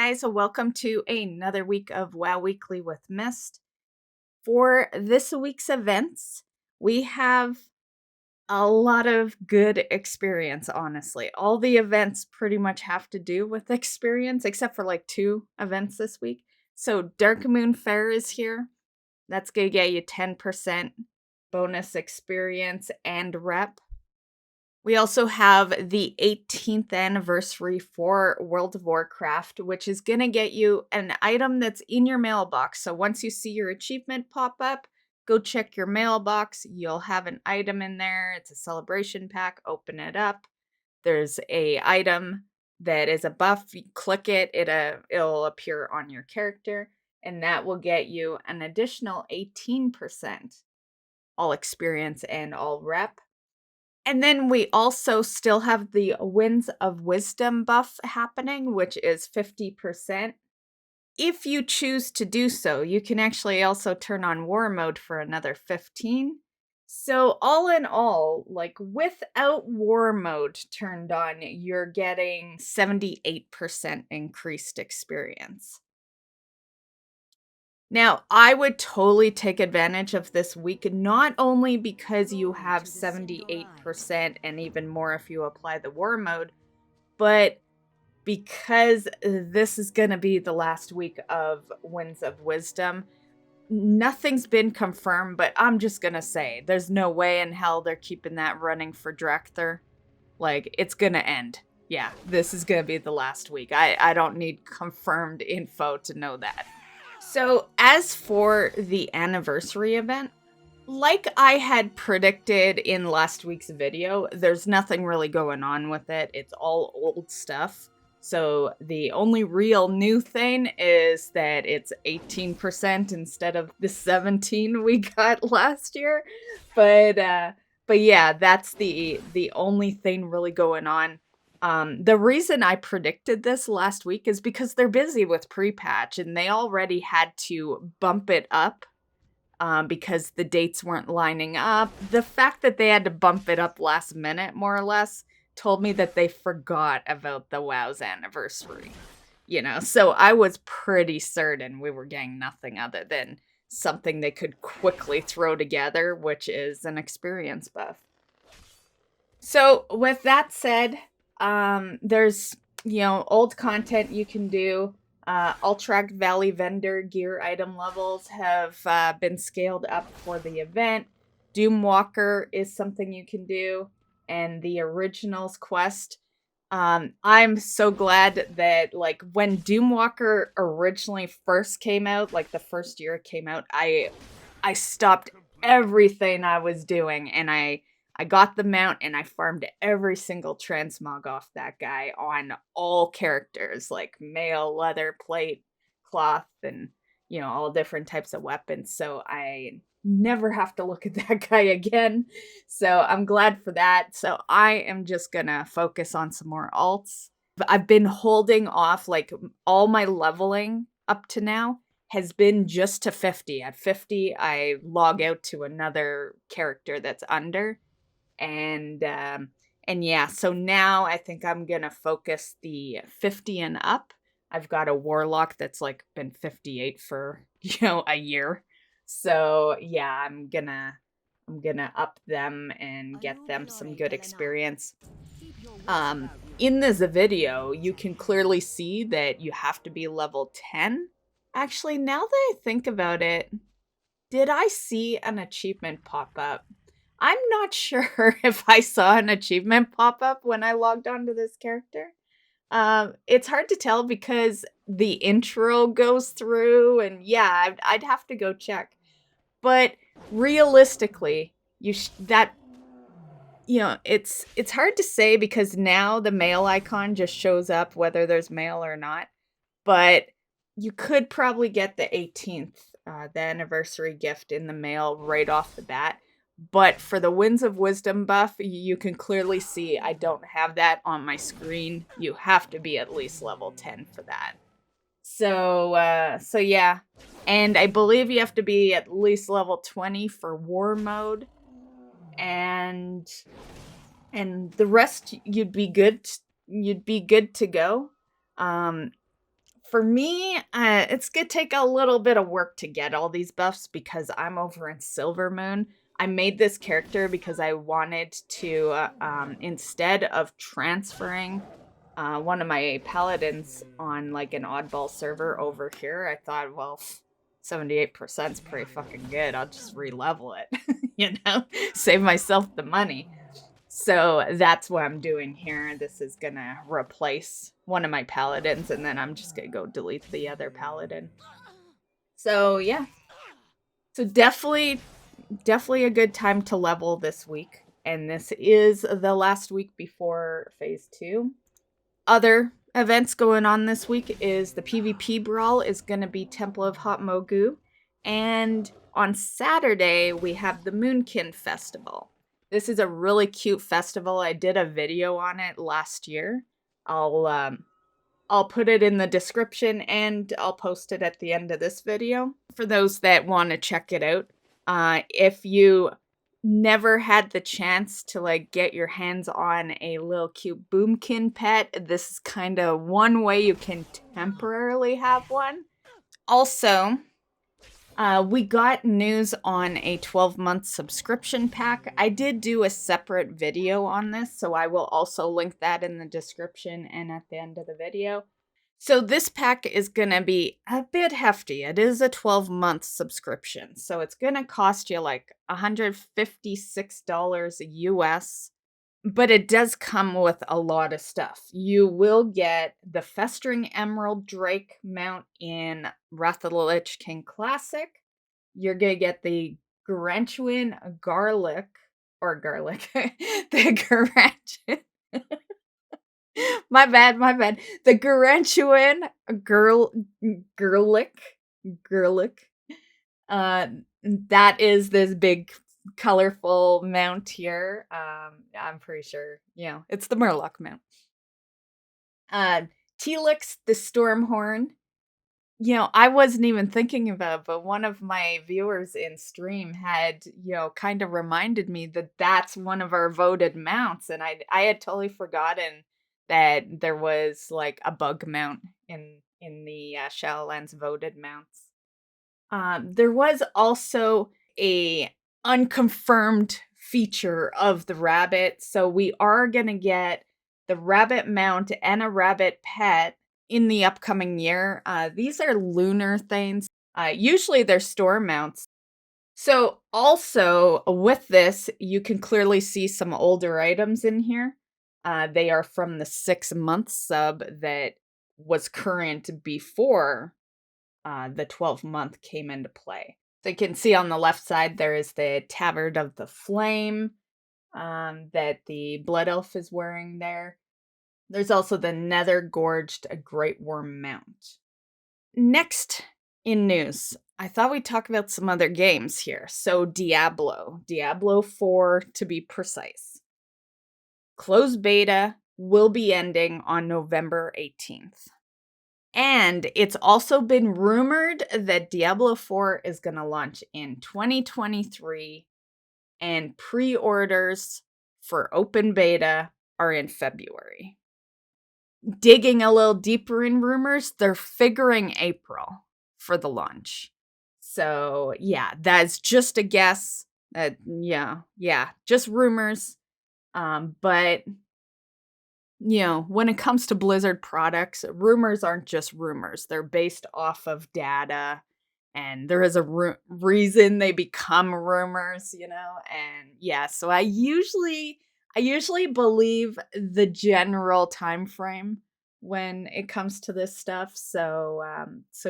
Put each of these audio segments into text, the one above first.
guys, welcome to another week of WoW Weekly with Myst. For this week's events, we have a lot of good experience, honestly. All the events pretty much have to do with experience, except for like 2 events this week. So Dark Moon Fair is here. That's gonna get you 10% bonus experience and rep. We also have the 18th anniversary for World of Warcraft, which is going to get you an item that's in your mailbox. So once you see your achievement pop up, go check your mailbox. You'll have an item in there. It's a celebration pack. Open it up. There's a item that is a buff. You click it, it'll appear on your character, and that will get you an additional 18% all experience and all rep. And then we also still have the Winds of Wisdom buff happening, which is 50%. If you choose to do so, you can actually also turn on War Mode for another 15. So all in all, like without War Mode turned on, you're getting 78% increased experience. Now, I would totally take advantage of this week, not only because you have 78% and even more if you apply the War Mode, but because this is going to be the last week of Winds of Wisdom. Nothing's been confirmed, but I'm just going to say, there's no way in hell they're keeping that running for Drekthir. Like, it's going to end. Yeah, this is going to be the last week. I don't need confirmed info to know that. So, as for the anniversary event, like I had predicted in last week's video, there's nothing really going on with it. It's all old stuff. So, the only real new thing is that it's 18% instead of the 17 we got last year. But yeah, that's the only thing really going on. The reason I predicted this last week is because they're busy with pre-patch and they already had to bump it up because the dates weren't lining up. The fact that they had to bump it up last minute, more or less, told me that they forgot about the WoW's anniversary. You know, so I was pretty certain we were getting nothing other than something they could quickly throw together, which is an experience buff. So with that said, there's, old content you can do. Ultrac Valley vendor gear item levels have been scaled up for the event. Doomwalker is something you can do. And the Originals quest. I'm so glad that, like, when Doomwalker originally first came out, like the first year it came out, I stopped everything I was doing and I got the mount and I farmed every single transmog off that guy on all characters, like mail, leather, plate, cloth, and, all different types of weapons. So I never have to look at that guy again. So I'm glad for that. So I am just gonna focus on some more alts. I've been holding off, like, all my leveling up to now has been just to 50. At 50, I log out to another character that's under. And yeah, so now I think I'm gonna focus the 50 and up. I've got a warlock that's like been 58 for, a year. So yeah, I'm gonna up them and get them some good experience. In this video, you can clearly see that you have to be level 10. Actually, now that I think about it, did I see an achievement pop up? I'm not sure if I saw an achievement pop up when I logged onto this character. It's hard to tell because the intro goes through, and yeah, I'd have to go check. But realistically, it's hard to say because now the mail icon just shows up whether there's mail or not. But you could probably get the 18th, the anniversary gift in the mail right off the bat. But for the Winds of Wisdom buff, you can clearly see I don't have that on my screen. You have to be at least level 10 for that. So yeah. And I believe you have to be at least level 20 for War Mode. And the rest, you'd be good to go. For me, it's gonna take a little bit of work to get all these buffs because I'm over in Silver Moon. I made this character because I wanted to, instead of transferring one of my paladins on like an oddball server over here, I thought, well, 78% is pretty fucking good. I'll just re-level it, save myself the money. So that's what I'm doing here. This is gonna replace one of my paladins, and then I'm just gonna go delete the other paladin. So yeah. So definitely a good time to level this week. And this is the last week before phase 2. Other events going on this week is the PvP brawl is going to be Temple of Hot Mogu. And on Saturday, we have the Moonkin Festival. This is a really cute festival. I did a video on it last year. I'll put it in the description and I'll post it at the end of this video for those that want to check it out. If you never had the chance to like get your hands on a little cute boomkin pet, this is kind of one way you can temporarily have one. Also, we got news on a 12-month subscription pack. I did do a separate video on this, so I will also link that in the description and at the end of the video. So this pack is going to be a bit hefty. It is a 12-month subscription, so it's going to cost you like $156 US, but it does come with a lot of stuff. You will get the Festering Emerald Drake mount in Wrath of the Lich King Classic. You're going to get the Gargantuan Garlic, the Gargantuan... My bad. The Gargantuan Girlick. That is this big colorful mount here. I'm pretty sure, it's the Murloc mount. Telix the Stormhorn. I wasn't even thinking about it, but one of my viewers in stream had, kind of reminded me that that's one of our voted mounts, and I had totally forgotten that there was like a bug mount in the Shadowlands voted mounts. There was also a unconfirmed feature of the rabbit, so we are gonna get the rabbit mount and a rabbit pet in the upcoming year. These are lunar things. Usually they're store mounts. So also with this, you can clearly see some older items in here. They are from the 6-month sub that was current before the 12-month came into play. So you can see on the left side, there is the Tabard of the Flame that the Blood Elf is wearing there. There's also the Nether Gorged Great Worm mount. Next in news, I thought we'd talk about some other games here. So Diablo 4 to be precise. Closed beta will be ending on November 18th. And it's also been rumored that Diablo 4 is going to launch in 2023, and pre-orders for open beta are in February. Digging a little deeper in rumors, they're figuring April for the launch. So yeah, that's just a guess. Just rumors. But when it comes to Blizzard products, rumors aren't just rumors. They're based off of data, and there is a reason they become rumors, and yeah, so I usually believe the general time frame when it comes to this stuff. So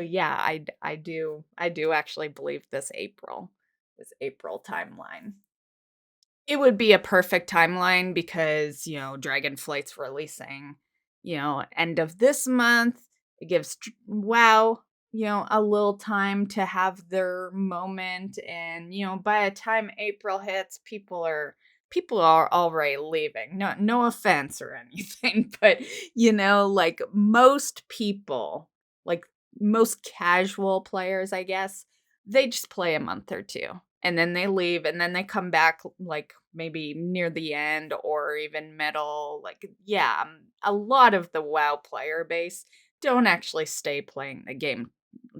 yeah, I do actually believe this April timeline. It would be a perfect timeline because, Dragonflight's releasing, end of this month. It gives WoW, a little time to have their moment. And, by the time April hits, people are already leaving. No offense or anything, but, like most people, like most casual players, I guess, they just play a month or two. And then they leave, and then they come back, like, maybe near the end or even middle. Like, yeah, a lot of the WoW player base, don't actually stay playing the game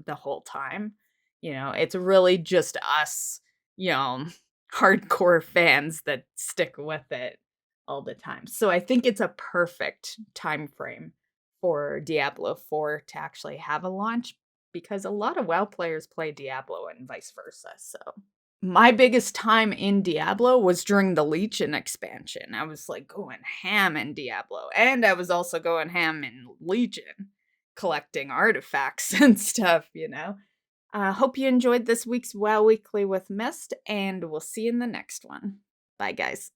the whole time. You know, it's really just us, you know, hardcore fans that stick with it all the time. So I think it's a perfect time frame for Diablo 4 to actually have a launch because a lot of WoW players play Diablo and vice versa. So my biggest time in Diablo was during the Legion expansion. I was like going ham in Diablo, and I was also going ham in Legion, collecting artifacts and stuff, you know. Hope you enjoyed this week's WoW Weekly with Myst, and we'll see you in the next one. Bye, guys.